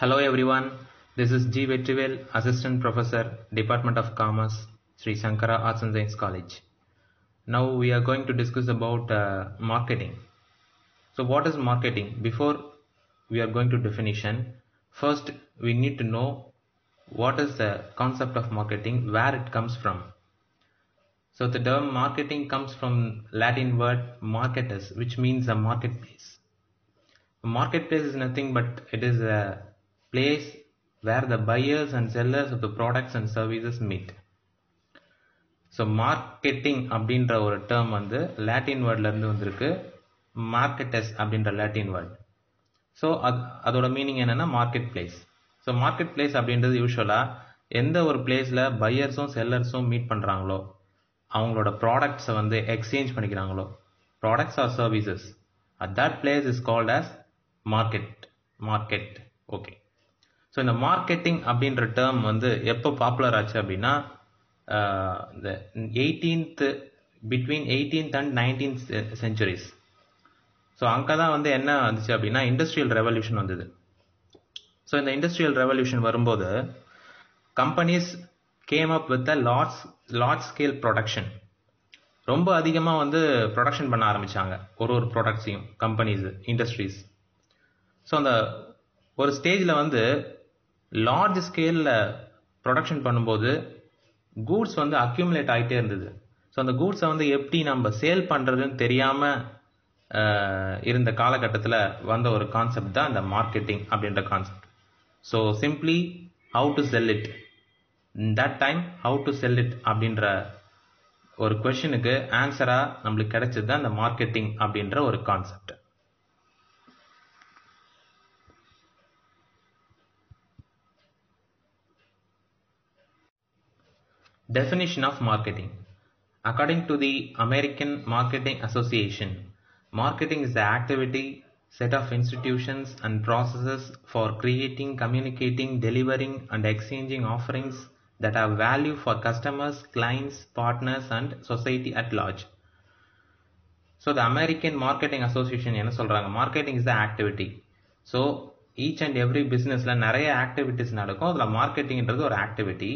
Hello everyone, this is G. Vetrivel, Assistant Professor, Department of Commerce, Sri Sankara Arts and Science College. Now we are going to discuss about marketing. So what is marketing? Before we are going to definition, first we need to know what is the concept of marketing, where it comes from. So the term marketing comes from Latin word marketus, which means a marketplace. A marketplace is nothing but it is a place where the buyers and sellers of the products and services meet. So marketing அப்படின்ற ஒரு term வந்து Latin வேர்ட்லேருந்து வந்திருக்கு, மார்க்கெட்டஸ் அப்படின்ற Latin word. So அதோட meaning என்னென்னா market place. So market place அப்படின்றது யூஸ்வலாக எந்த ஒரு பிளேஸில் பையர்ஸும் செல்லர்ஸும் மீட் பண்ணுறாங்களோ, அவங்களோட ப்ராடக்ட்ஸை வந்து எக்ஸ்சேஞ்ச் பண்ணிக்கிறாங்களோ, products or services, that place is called as market. Okay. So இந்த மார்க்கெட்டிங் அப்படின்ற டேர்ம் வந்து எப்போ பாப்புலர் ஆச்சு அப்படின்னா இந்த between 18th and 19th centuries. So அங்கே தான் வந்து என்ன வந்துச்சு அப்படின்னா இண்டஸ்ட்ரியல் ரெவல்யூஷன் வந்தது. ஸோ இந்த இண்டஸ்ட்ரியல் ரெவல்யூஷன் வரும்போது companies came up with large scale production. ரொம்ப அதிகமாக வந்து ப்ரொடக்ஷன் பண்ண ஆரம்பித்தாங்க ஒரு ப்ராடக்ட்ஸையும் கம்பெனிஸ், இண்டஸ்ட்ரீஸ். ஸோ அந்த ஒரு ஸ்டேஜில் வந்து லார்ஜ் ஸ்கேலில் ப்ரொடக்ஷன் பண்ணும்போது கூட்ஸ் வந்து அக்யூமுலேட் ஆகிட்டே இருந்தது. ஸோ அந்த கூட்ஸை வந்து எப்படி நம்ம சேல் பண்ணுறதுன்னு தெரியாமல் இருந்த காலகட்டத்தில் வந்த ஒரு கான்செப்ட் தான் இந்த மார்க்கெட்டிங் அப்படின்ற concept. So simply how to sell it, that time how to sell it அப்படின்ற ஒரு கொஷனுக்கு ஆன்சராக நம்மளுக்கு கிடைச்சது தான் இந்த மார்க்கெட்டிங் அப்படின்ற ஒரு concept. Definition of marketing. According to the American Marketing Association, marketing is the activity, set of institutions and processes for creating, communicating, delivering and exchanging offerings that have value for customers, clients, partners and society at large. So the American Marketing Association என்ன சொல்றாங்க, marketing is the activity. So each and every businessல நிறைய activities நடக்கும், அதில் marketingன்றது ஒரு activity.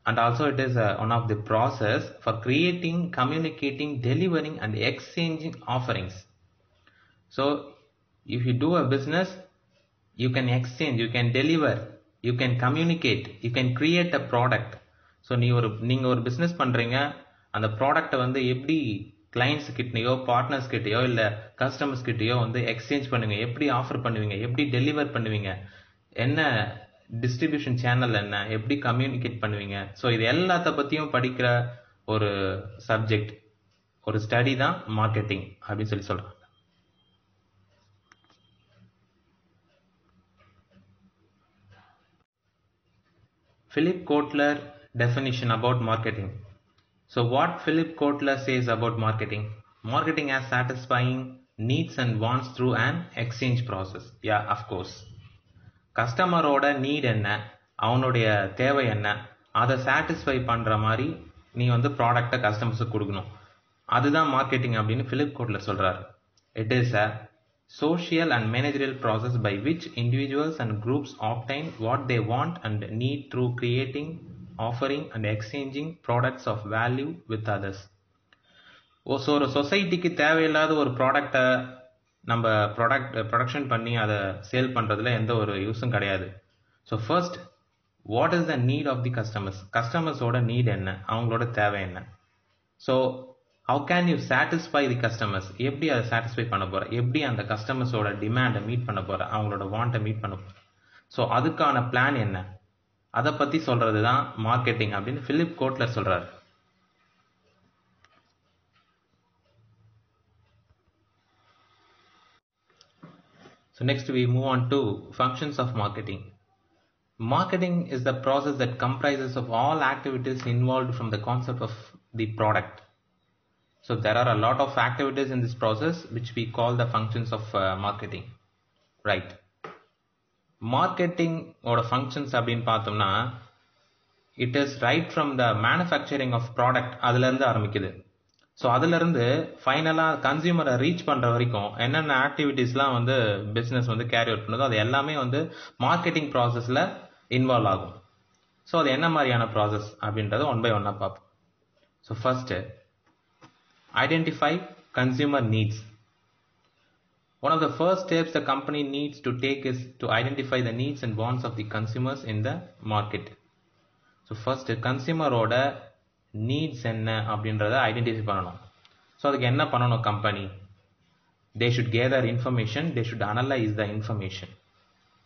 And also it is one of the process for creating, communicating, delivering and exchanging offerings. So if you do a business, you can exchange, you can deliver, you can communicate, you can create a product. So நீங்கள் ஒரு business பண்ணுறீங்க, அந்த ப்ராடக்டை வந்து எப்படி clients கிட்டேயோ partners கிட்டேயோ இல்லை customers கிட்டேயோ வந்து exchange பண்ணுவீங்க, எப்படி ஆஃபர் பண்ணுவீங்க, எப்படி டெலிவர் பண்ணுவீங்க, என்ன டிஸ்ட்ரிபியூஷன் சேனல் என்ன, எப்படி கம்யூனிகேட் பண்ணுவீங்க. ஸோ இது எல்லாத்த பற்றியும் படிக்கிற ஒரு சப்ஜெக்ட், ஒரு ஸ்டடி தான் மார்க்கெட்டிங் அப்படின்னு சொல்லி சொல்கிறாங்க. Philip Kotler definition about marketing. So what Philip Kotler says about marketing? Marketing as satisfying needs and wants through an exchange process. Yeah, of course. கஸ்டமரோட நீட் என்ன, அவனுடைய தேவை என்ன, அதை சாட்டிஸ்ஃபை பண்ணுற மாதிரி நீ வந்து ப்ராடக்டை கஸ்டமர்ஸுக்கு கொடுக்கணும். அதுதான் மார்க்கெட்டிங் அப்படின்னு ஃபிலிப் கோட்லர் சொல்கிறார். It is a social and managerial process by which individuals and groups obtain what they want and need through creating, offering and exchanging products of value with others. So ஒரு சொசைட்டிக்கு தேவையில்லாத ஒரு ப்ராடக்டை நம்ம production பண்ணி அதை sale பண்ணுறதுல எந்த ஒரு யூஸும் கிடையாது. So first what is the need of the கஸ்டமர்ஸோட நீட் என்ன, அவங்களோட தேவை என்ன. So how can you satisfy the customers, எப்படி அதை சாட்டிஸ்ஃபை பண்ண போகிற, எப்படி அந்த கஸ்டமர்ஸோட டிமாண்டை மீட் பண்ண போகிற, அவங்களோட வாண்ட்டை மீட் பண்ண போகிற. ஸோ அதுக்கான பிளான் என்ன, அதை பற்றி சொல்கிறது தான் மார்க்கெட்டிங் அப்படின்னு ஃபிலிப் கோட்லர் சொல்கிறார். So next we move on to functions of marketing. Marketing is the process that comprises of all activities involved from the concept of the product. So there are a lot of activities in this process which we call the functions of marketing. Right. Marketing or functions அப்படினு பார்த்தோம்னா it is right from the manufacturing of product, அதுல இருந்து ஆரம்பிக்குது. So அதிலிருந்து ஃபைனலாக கன்சியூமரை reach பண்ணுற வரைக்கும் என்னென்ன ஆக்டிவிட்டீஸ்லாம் வந்து பிஸ்னஸ் வந்து கேரி அவுட் பண்ணுதோ அது எல்லாமே வந்து மார்க்கெட்டிங் ப்ராசஸில் இன்வால்வ் ஆகும். ஸோ அது என்ன மாதிரியான ப்ராசஸ் அப்படின்றத ஒன் பை ஒன்னாக பார்ப்போம். So first identify consumer needs. One of the first steps the company needs to take is to identify the needs and wants of the consumers in the market. So first கன்சியூமரோட needs என்ன அப்படின்றத identify பண்ணணும். So அதுக்கு என்ன பண்ணணும் company? They should gather information, they should analyse the information.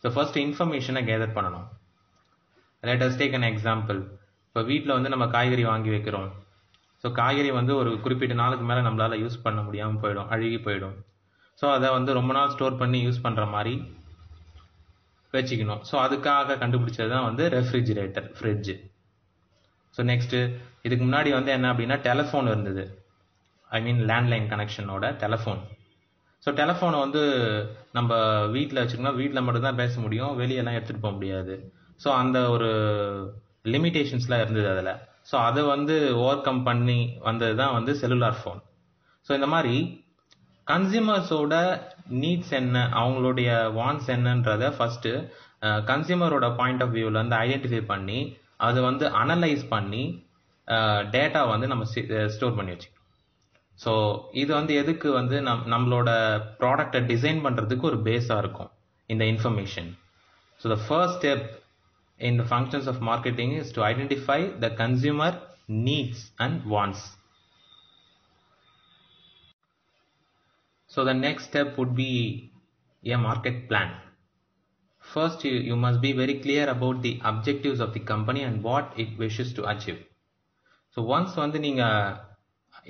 So first இன்ஃபர்மேஷனை gather பண்ணணும். Let us take an example. இப்போ வீட்டில் வந்து நம்ம காய்கறி வாங்கி வைக்கிறோம். ஸோ காய்கறி வந்து ஒரு குறிப்பிட்ட நாளுக்கு மேலே நம்மளால் யூஸ் பண்ண முடியாமல் போயிடும், அழுகி போயிடும். ஸோ அதை வந்து ரொம்ப நாள் ஸ்டோர் பண்ணி யூஸ் பண்ணுற மாதிரி வச்சுக்கணும். ஸோ அதுக்காக கண்டுபிடிச்சது தான் வந்து ரெஃப்ரிஜிரேட்டர், ஃப்ரிட்ஜு. ஸோ நெக்ஸ்ட்டு இதுக்கு முன்னாடி வந்து என்ன அப்படின்னா டெலிஃபோன் இருந்தது. ஐ மீன் லேண்ட்லைன் கனெக்ஷனோட டெலிஃபோன். ஸோ டெலிஃபோனை வந்து நம்ம வீட்டில் வச்சுக்கணும், வீட்டில் மட்டும்தான் பேச முடியும், வெளியெல்லாம் எடுத்துகிட்டு போக முடியாது. ஸோ அந்த ஒரு லிமிட்டேஷன்ஸ்லாம் இருந்தது அதில். ஸோ அதை வந்து ஓவர் கம் பண்ணி வந்தது தான் வந்து செல்லுலார் ஃபோன். ஸோ இந்த மாதிரி கன்சியூமர்ஸோட நீட்ஸ் என்ன, அவங்களுடைய வாண்ட்ஸ் என்னன்றத ஃபர்ஸ்ட்டு கன்சியூமரோட பாயிண்ட் ஆஃப் வியூவில் வந்து ஐடென்டிஃபை பண்ணி அதை வந்து அனலைஸ் பண்ணி டேட்டா வந்து நம்ம ஸ்டோர் பண்ணி வச்சுக்கணும். ஸோ இது வந்து எதுக்கு வந்து நம்மளோட ப்ராடக்டை டிசைன் பண்ணுறதுக்கு ஒரு பேஸாக இருக்கும் இந்த information. So the first step in the functions of marketing is to identify the consumer needs and wants. So the next step would be a market plan. First you must be very clear about the objectives of the company and what it wishes to achieve. So once வந்து நீங்க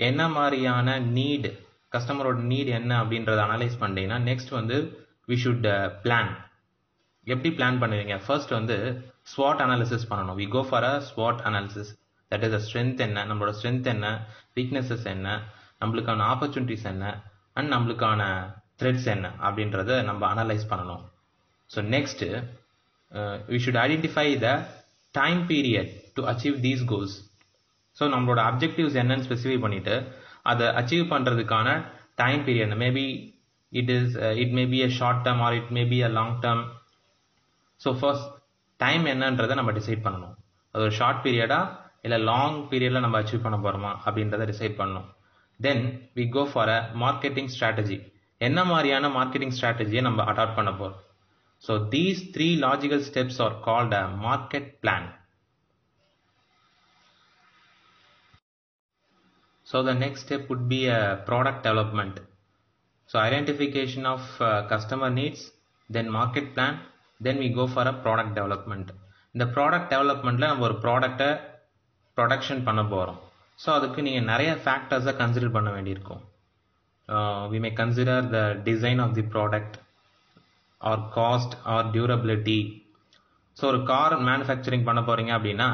என்ன மாதிரியான NEET, கஸ்டமரோட NEET என்ன அப்படின்றத analyse பண்ணிட்டீங்கன்னா next வந்து we should plan. எப்படி பிளான் பண்ணுவீங்க? ஃபர்ஸ்ட் வந்து ஸ்வாட் அனாலிசிஸ் பண்ணணும். வி கோ ஃபார் அ ஸ்வாட் analysis. That is a strength என்ன, நம்மளோட ஸ்ட்ரென்த் என்ன, வீக்னஸஸ் என்ன, நம்மளுக்கான ஆப்பர்ச்சுனிட்டிஸ் என்ன, அண்ட் நம்மளுக்கான த்ரெட்ஸ் என்ன அப்படின்றத நம்ம அனலைஸ் பண்ணணும். So next we should identify the time period to achieve these goals. So நம்மளோட அப்ஜெக்டிவ்ஸ் என்னன்னு ஸ்பெசிஃபை பண்ணிட்டு அதை அச்சீவ் பண்ணுறதுக்கான time period, maybe it may be a short term or it may be a long term. So first time என்னன்றதை நம்ம decide பண்ணணும். அது ஒரு ஷார்ட் பீரியடா இல்லை லாங் பீரியடில் நம்ம அச்சீவ் பண்ண போகிறோமா அப்படின்றத டிசைட் பண்ணணும். Then we go for a marketing strategy. என்ன மாதிரியான மார்க்கெட்டிங் ஸ்ட்ராட்டஜியை நம்ம அடாப்ட் பண்ண போகிறோம். So these 3 logical steps are called a market plan. So the next step would be a product development. So identification of customer needs, then market plan, then we go for a product development. இந்த product டெவலப்மெண்ட்டில் நம்ம ஒரு ப்ராடக்டை production பண்ண போகிறோம். So அதுக்கு நீங்கள் நிறைய ஃபேக்டர்ஸை கன்சிடர் பண்ண வேண்டியிருக்கும். we may consider the design of the product or cost or durability. So ஒரு கார் மேனுஃபேக்சரிங் பண்ண போகிறீங்க அப்படின்னா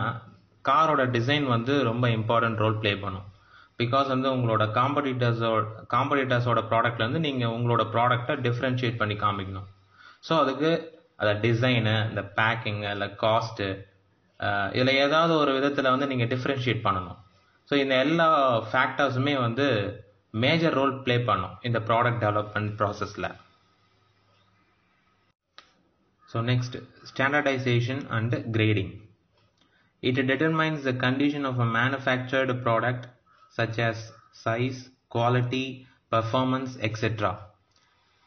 காரோட டிசைன் வந்து ரொம்ப இம்பார்ட்டன்ட் ரோல் ப்ளே பண்ணும். பிகாஸ் வந்து உங்களோட காம்படிட்டர்ஸோட ப்ராடக்ட்லேருந்து நீங்கள் உங்களோட ப்ராடக்டை டிஃப்ரென்ஷியேட் பண்ணி காமிக்கணும். ஸோ அதுக்கு அதை டிசைனு, இந்த பேக்கிங்கு, இல்லை காஸ்ட்டு, இதில் ஏதாவது ஒரு விதத்தில் வந்து நீங்கள் டிஃப்ரென்ஷியேட் பண்ணணும். ஸோ இந்த எல்லா ஃபேக்டர்ஸுமே வந்து மேஜர் ரோல் ப்ளே பண்ணும் இந்த ப்ராடக்ட் டெவலப்மெண்ட் ப்ராசஸில். So next standardisation and grading. It determines the condition of a manufactured product such as size, quality, performance, etc.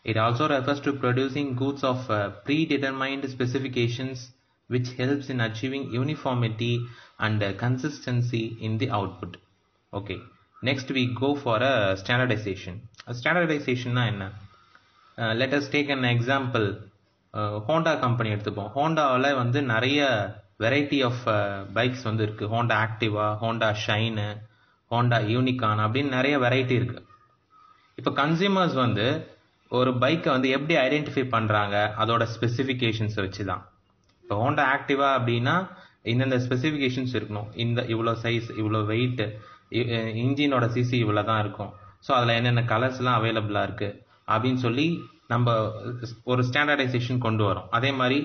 It also refers to producing goods of predetermined specifications which helps in achieving uniformity and consistency in the output. Okay, next we go for a standardization. Standardization na enna? Let us take an example. Honda company எடுத்துப்போம். ஹோண்டாவில் வந்து நிறைய variety of bikes வந்து இருக்குது. Honda Activa, Honda Shine, Honda unicorn அப்படின்னு நிறைய variety இருக்குது. இப்போ consumers வந்து ஒரு பைக்கை வந்து எப்படி ஐடென்டிஃபை பண்ணுறாங்க, அதோட ஸ்பெசிஃபிகேஷன்ஸை வச்சு தான். இப்போ ஹோண்டா ஆக்டிவா அப்படின்னா இந்தந்த ஸ்பெசிஃபிகேஷன்ஸ் இருக்கணும். இவ்வளோ சைஸ், இவ்வளோ வெயிட், இன்ஜினோட சிசி இவ்வளோ தான் இருக்கும். ஸோ அதில் என்னென்ன கலர்ஸ்லாம் அவைலபிளாக இருக்குது அப்படின்னு சொல்லி நம்ம ஒரு ஸ்டாண்டர்டைசேஷன் கொண்டு வரோம். அதே மாதிரி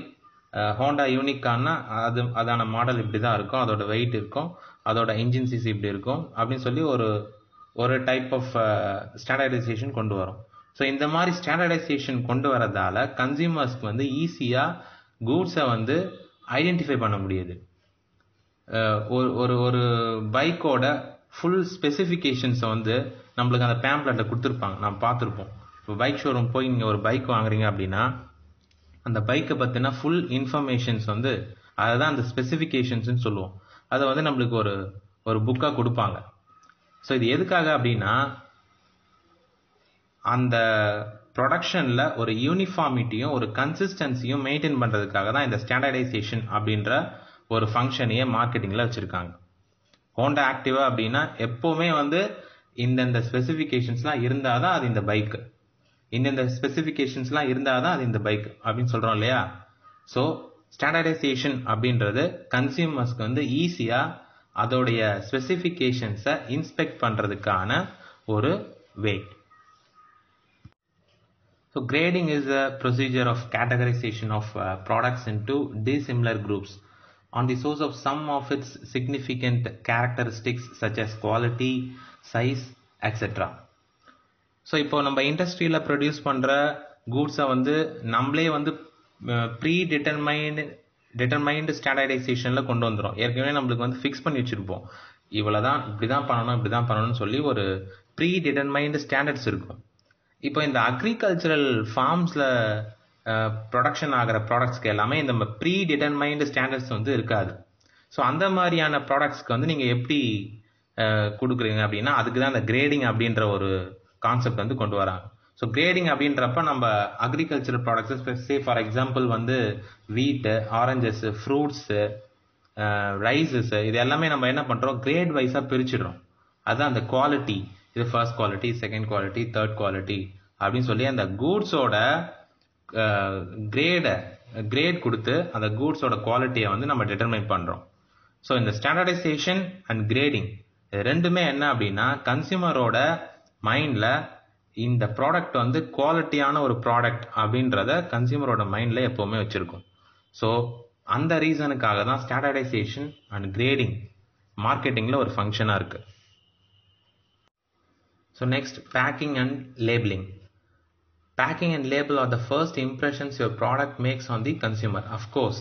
ஹோண்டா யூனிக்கான்னா அதான மாடல் இப்படி தான் இருக்கும், அதோட வெயிட் இருக்கும், அதோட இன்ஜின் சிசி இப்படி இருக்கும் அப்படின்னு சொல்லி ஒரு ஒரு டைப் ஆஃப் ஸ்டாண்டர்டைசேஷன் கொண்டு வரும். ஸோ இந்த மாதிரி ஸ்டாண்டர்டைசேஷன் கொண்டு வரதால கன்சியூமர்ஸ்க்கு வந்து ஈஸியாக கூட்ஸை வந்து ஐடென்டிஃபை பண்ண முடியுது. ஒரு ஒரு பைக்கோட ஃபுல் ஸ்பெசிஃபிகேஷன்ஸை வந்து நம்மளுக்கு அந்த பேம்ப்ளெட்டில் கொடுத்துருப்பாங்க, நம்ம பார்த்துருப்போம். இப்போ பைக் ஷோரூம் போய் நீங்கள் ஒரு பைக் வாங்குறீங்க அப்படின்னா அந்த பைக்கை பற்றின ஃபுல் இன்ஃபர்மேஷன்ஸ் வந்து அதை தான் அந்த ஸ்பெசிஃபிகேஷன்ஸ்னு சொல்லுவோம். அதை வந்து நம்மளுக்கு ஒரு புக்காக கொடுப்பாங்க. ஸோ இது எதுக்காக அப்படின்னா அந்த ப்ரொடக்ஷனில் ஒரு யூனிஃபார்மிட்டியும் ஒரு கன்சிஸ்டன்சியும் மெயின்டைன் பண்ணுறதுக்காக தான் இந்த ஸ்டாண்டர்டைசேஷன் அப்படின்ற ஒரு ஃபங்க்ஷனையே மார்க்கெட்டிங்கில் வச்சுருக்காங்க. ஹோண்டா ஆக்டிவா அப்படின்னா எப்போவுமே வந்து இந்தந்த ஸ்பெசிஃபிகேஷன்ஸ்லாம் இருந்தால் தான் அது இந்த பைக்கு, இந்தந்த ஸ்பெசிஃபிகேஷன்ஸ்லாம் இருந்தால் தான் அது இந்த பைக் அப்படின்னு சொல்கிறோம் இல்லையா. ஸோ ஸ்டாண்டர்டைசேஷன் அப்படின்றது கன்சியூமர்ஸ்க்கு வந்து ஈஸியாக அதோடைய ஸ்பெசிஃபிகேஷன்ஸை இன்ஸ்பெக்ட் பண்ணுறதுக்கான ஒரு வே. So grading is a procedure of categorization of products into dissimilar groups on the source of some of its significant characteristics such as quality, size, etc. So இப்போ நம்ம இண்டஸ்ட்ரியில் ப்ரொடியூஸ் பண்ணுற கூட்ஸை வந்து நம்மளே வந்து ப்ரீ டிட்டர்மைன்டு ஸ்டாண்டர்டைசேஷனில் கொண்டு வந்துடும். ஏற்கனவே நம்மளுக்கு வந்து ஃபிக்ஸ் பண்ணி வச்சுருப்போம், இவ்வளோ தான், இப்படி தான் பண்ணணும், இப்படி தான் பண்ணணும்னு சொல்லி ஒரு ப்ரீ டிட்டர்மைன்டு ஸ்டாண்டர்ட்ஸ் இருக்கும். இப்போ இந்த அக்ரிகல்ச்சரல் ஃபார்ம்ஸில் ப்ரொடக்ஷன் ஆகிற ப்ராடக்ட்ஸ்க்கு எல்லாமே இந்த ப்ரீ டிட்டர்மைன்டு ஸ்டாண்டர்ட்ஸ் வந்து இருக்காது. ஸோ அந்த மாதிரியான ப்ராடக்ட்ஸ்க்கு வந்து நீங்கள் எப்படி கொடுக்குறீங்க அப்படின்னா அதுக்கு தான் இந்த கிரேடிங் அப்படின்ற ஒரு கான்செப்ட் வந்து கொண்டு வராங்க. ஸோ கிரேடிங் அப்படின்றப்ப நம்ம agricultural products say for example வந்து வீட்டு, ஆரஞ்சஸ், ஃப்ரூட்ஸு, ரைஸஸ், இது எல்லாமே நம்ம என்ன பண்ணுறோம், கிரேட் வைஸாக பிரிச்சிடுறோம். அதுதான் அந்த குவாலிட்டி, இது first quality, second quality, third quality அப்படின்னு சொல்லி அந்த கூட்ஸோட கிரேட் கொடுத்து அந்த கூட்ஸோட குவாலிட்டியை வந்து நம்ம டிட்டர்மைன் பண்ணுறோம். ஸோ இந்த ஸ்டாண்டர்டைசேஷன் அண்ட் கிரேடிங் ரெண்டுமே என்ன அப்படின்னா கன்சியூமரோட மைண்டில் இந்த ப்ராடக்ட் வந்து குவாலிட்டியான ஒரு ப்ராடக்ட் அப்படின்றத கன்சியூமரோட மைண்டில் எப்போவுமே வச்சுருக்கும். ஸோ அந்த ரீசனுக்காக தான் ஸ்டாண்டர்டைசேஷன் அண்ட் கிரேடிங் மார்க்கெட்டிங்கில் ஒரு ஃபங்க்ஷனாக இருக்குது. So next, packing and labeling. Packing and label are the first impressions your product makes on the consumer. Of course,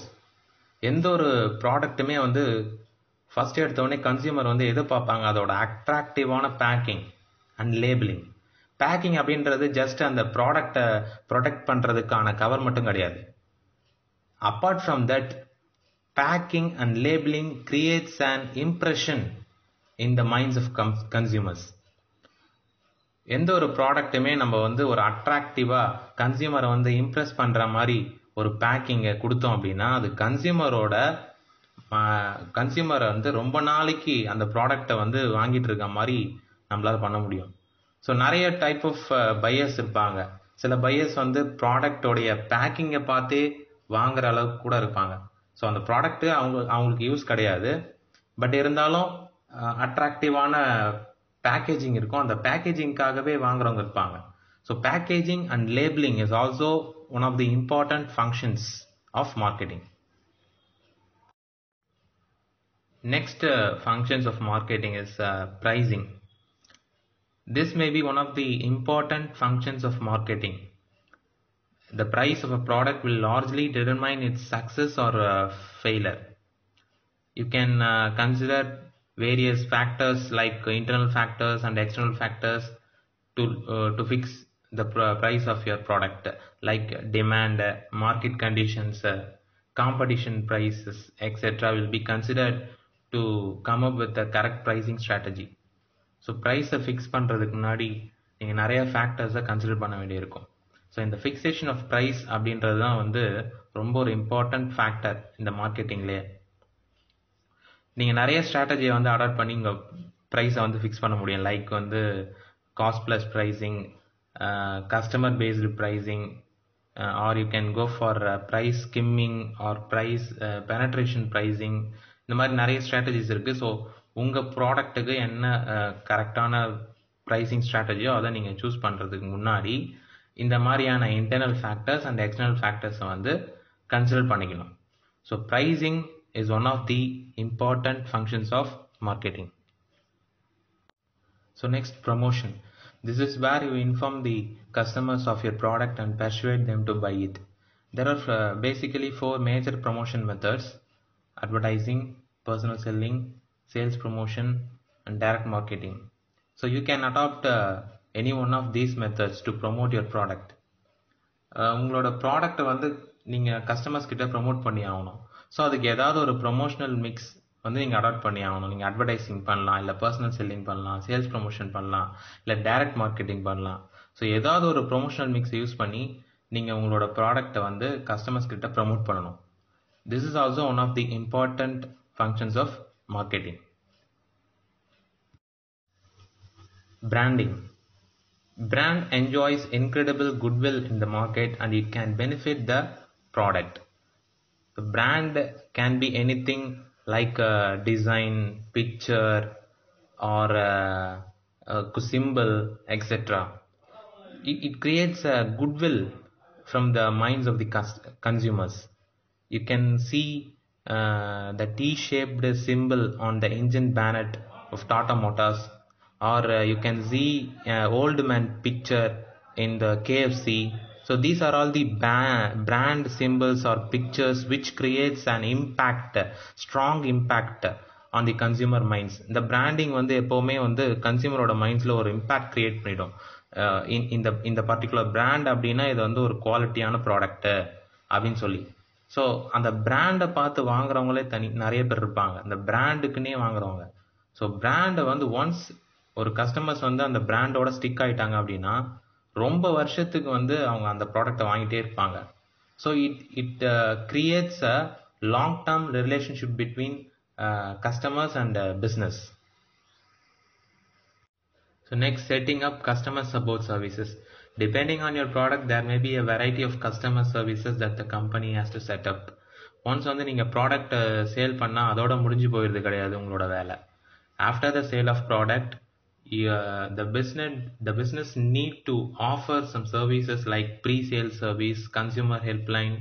எந்த ஒரு ப்ராடக்ட்டுமே வந்து ஃபர்ஸ்ட் எடுத்தோடனே கன்சியூமர் வந்து எது பார்ப்பாங்க, அதோட அட்ராக்டிவான பேக்கிங் அண்ட் லேபிளிங். பேக்கிங் அப்படின்றது ஜஸ்ட் அந்த ப்ராடக்டை ப்ரொடெக்ட் பண்ணுறதுக்கான கவர் மட்டும் கிடையாது. Apart from that, packing and labelling creates an impression in the minds of consumers. எந்த ஒரு ப்ராடக்ட்டுமே நம்ம வந்து ஒரு அட்ராக்டிவாக கன்சியூமரை வந்து இம்ப்ரெஸ் பண்ணுற மாதிரி ஒரு பேக்கிங்கை கொடுத்தோம் அப்படின்னா அது கன்சியூமரை வந்து ரொம்ப நாளைக்கு அந்த ப்ராடக்டை வந்து வாங்கிட்டு இருக்க மாதிரி நம்மளால் பண்ண முடியும். ஸோ நிறைய டைப் ஆஃப் பையர்ஸ் இருப்பாங்க. சில பையர்ஸ் வந்து ப்ராடக்டோடைய பேக்கிங்கை பார்த்தே வாங்குற அளவுக்கு கூட இருப்பாங்க. ஸோ அந்த ப்ராடக்ட்டு அவங்களுக்கு யூஸ் கிடையாது, பட் இருந்தாலும் அட்ராக்டிவான பேக்கேஜிங் இருக்கும், அந்த பேக்கேஜிங்காகவே வாங்குறவங்க இருப்பாங்க. So packaging and labelling is also one of the important functions of marketing. Next functions of marketing is pricing. This may be one of the important functions of marketing. The price of a product will largely determine its success or failure. You can consider various factors like internal factors and external factors to fix the price of your product, like demand, market conditions, competition prices, etc. will be considered to come up with the correct pricing strategy. So ப்ரைஸை fix பண்ணுறதுக்கு முன்னாடி நீங்கள் நிறைய ஃபேக்டர்ஸை consider பண்ண வேண்டியிருக்கும். So இந்த fixation of price அப்படின்றது தான் வந்து ரொம்ப ஒரு இம்பார்ட்டன்ட் ஃபேக்டர் இந்த மார்க்கெட்டிங்லேயே. நீங்கள் நிறைய ஸ்ட்ராட்டஜியை வந்து அடாப்ட் பண்ணி உங்கள் ப்ரைஸை வந்து ஃபிக்ஸ் பண்ண முடியும். லைக் வந்து cost plus pricing, customer based pricing, or you can go for price skimming or price penetration pricing. இந்த மாதிரி நிறைய ஸ்ட்ராட்டஜிஸ் இருக்குது. ஸோ உங்கள் ப்ராடக்ட்டுக்கு என்ன கரெக்டான ப்ரைஸிங் ஸ்ட்ராட்டஜியோ அதை நீங்கள் சூஸ் பண்ணுறதுக்கு முன்னாடி இந்த மாதிரியான இன்டர்னல் ஃபேக்டர்ஸ் அண்ட் எக்ஸ்டர்னல் ஃபேக்டர்ஸை வந்து கன்சிடர் பண்ணிக்கணும். So pricing is one of the important functions of marketing. So So next, promotion. This is where you inform the customers of your product and persuade them to buy it. There are basically 4 major promotion methods: advertising, personal selling, sales promotion, and direct marketing. So you can adopt any one of these methods to promote your product. உங்களோட ப்ராடக்ட்டை வந்து நீங்கள் customers கிட்ட promote பண்ணி ஆகணும். So அதுக்கு ஏதாவது ஒரு ப்ரொமோஷனல் மிக்ஸ் வந்து நீங்கள் அடாப்ட் பண்ணி ஆகணும். நீங்கள் அட்வர்டைசிங் பண்ணலாம், இல்லை பர்சனல் செல்லிங் பண்ணலாம், சேல்ஸ் ப்ரொமோஷன் பண்ணலாம், இல்லை டைரக்ட் மார்க்கெட்டிங் பண்ணலாம். ஸோ ஏதாவது ஒரு ப்ரொமோஷனல் மிக்ஸ் யூஸ் பண்ணி நீங்கள் உங்களோட ப்ராடக்ட்டை வந்து கஸ்டமர்ஸ் கிட்ட ப்ரமோட் பண்ணணும். This is also one of the important functions of marketing. Branding. Brand enjoys incredible goodwill in the market and it can benefit the product. The brand can be anything like a design, picture, or a symbol, etc. It creates a goodwill from the minds of the consumers. You can see the T-shaped symbol on the engine bonnet of Tata Motors, or you can see old man picture in the KFC. So these are all the brand symbols or pictures which creates an impact, strong impact on the consumer minds. இந்த branding வந்து எப்போவுமே வந்து கன்சியூமரோட மைண்ட்ஸில் ஒரு impact create பண்ணிடும். இந்த particular brand அப்படின்னா இது வந்து ஒரு குவாலிட்டியான ப்ராடக்ட்டு அப்படின்னு சொல்லி. ஸோ அந்த பிராண்டை பார்த்து வாங்குறவங்களே நிறைய பேர் இருப்பாங்க, அந்த பிராண்டுக்குன்னே வாங்குறவங்க. ஸோ பிராண்டை வந்து ஒன்ஸ் ஒரு கஸ்டமர்ஸ் வந்து அந்த பிராண்டோட ஸ்டிக் ஆகிட்டாங்க அப்படின்னா ரொம்ப வருஷத்துக்கு வந்து அவங்க அந்த ப்ராடக்டை வாங்கிட்டே இருப்பாங்க. So it creates a long term relationship between customers and business. So next, setting up customer support services. Depending on your product, there may be a variety of customer services that the company has to set up. Once வந்து நீங்கள் product sale பண்ணால் அதோட முடிஞ்சு போயிடுது கிடையாது உங்களோட வேலை. After the sale of product, the business need to offer some services like pre-sale service, consumer helpline,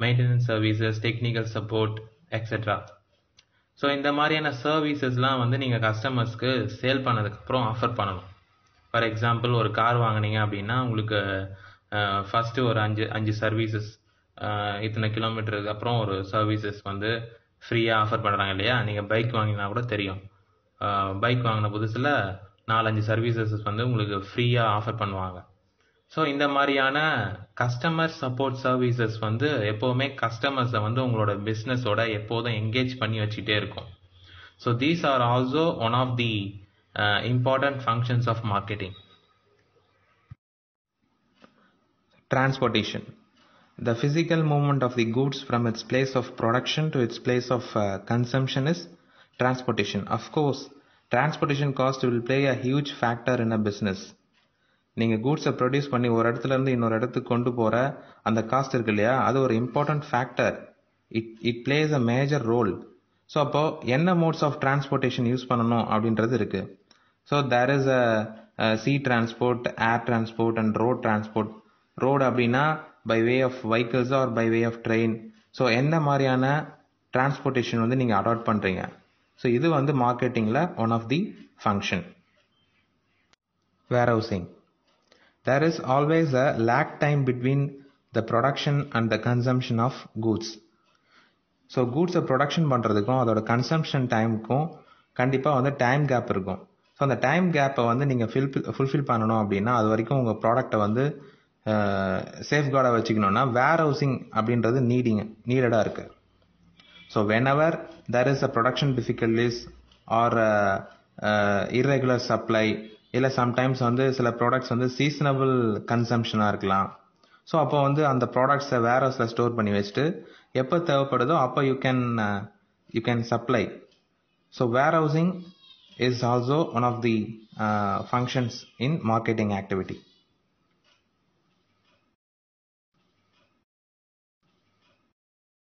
maintenance services, technical support, etc. So இந்த மாதிரியான சர்வீசஸ்லாம் வந்து நீங்கள் கஸ்டமர்ஸ்க்கு சேல் பண்ணதுக்கப்புறம் ஆஃபர் பண்ணணும். ஃபார் எக்ஸாம்பிள், ஒரு கார் வாங்கினீங்க அப்படின்னா உங்களுக்கு ஃபஸ்ட்டு ஒரு அஞ்சு சர்வீசஸ், இத்தனை கிலோமீட்டருக்கு அப்புறம் ஒரு சர்வீசஸ் வந்து ஃப்ரீயாக ஆஃபர் பண்ணுறாங்க இல்லையா? நீங்கள் பைக் வாங்கினா கூட தெரியும், பைக் வாங்கின புதுசில் 4-5 சர்வீசஸ் வந்து உங்களுக்கு ஃப்ரீயாக ஆஃபர் பண்ணுவாங்க. ஸோ இந்த மாதிரியான கஸ்டமர் சப்போர்ட் சர்வீசஸ் வந்து எப்போவுமே கஸ்டமர்ஸை வந்து உங்களோட பிஸ்னஸோட எப்போதும் என்கேஜ் பண்ணி வச்சுட்டே இருக்கும். So these are also one of the important functions of marketing. Transportation. The physical movement of the goods from its place of production to its place of consumption is transportation. Of course, transportation cost will play a huge factor in a business. நீங்கள் கூட்ஸை produce பண்ணி ஒரு இடத்துலேருந்து இன்னொரு இடத்துக்கு கொண்டு போகிற அந்த cost இருக்கு இல்லையா, அது ஒரு important factor. It plays a major role. So அப்போது என்ன மோட்ஸ் ஆஃப் டிரான்ஸ்போர்ட்டேஷன் யூஸ் பண்ணணும் அப்படின்றது இருக்குது. So there is a sea transport, air transport and road transport. Road அப்படின்னா by way of vehicles or by way of train. So என்ன மாதிரியான transportation வந்து நீங்கள் அடாப்ட் பண்ணுறீங்க. ஸோ இது வந்து மார்க்கெட்டிங்கில் one of the function. Warehousing. There is always a lag time between the production and the consumption of goods. So கூட்ஸை production பண்ணுறதுக்கும் அதோட கன்சம்ஷன் டைமுக்கும் கண்டிப்பாக வந்து டைம் கேப் இருக்கும். ஸோ அந்த டைம் கேப்பை வந்து நீங்கள் ஃபுல்ஃபில் பண்ணணும் அப்படின்னா அது வரைக்கும் உங்கள் ப்ராடக்டை வந்து சேஃப்கார்டாக வச்சுக்கணுன்னா வேர் ஹவுசிங் அப்படின்றது நீடடாக இருக்குது. So whenever there is a production difficulties or irregular supply, இல்லை சம்டைம்ஸ் வந்து சில ப்ராடக்ட்ஸ் வந்து சீசனபிள் கன்சம்ஷனாக இருக்கலாம். ஸோ அப்போ வந்து அந்த ப்ராடக்ட்ஸை வேர் ஹவுஸில் ஸ்டோர் பண்ணி வச்சுட்டு எப்போ தேவைப்படுதோ அப்போ you can supply. So warehousing is also one of the functions in marketing activity.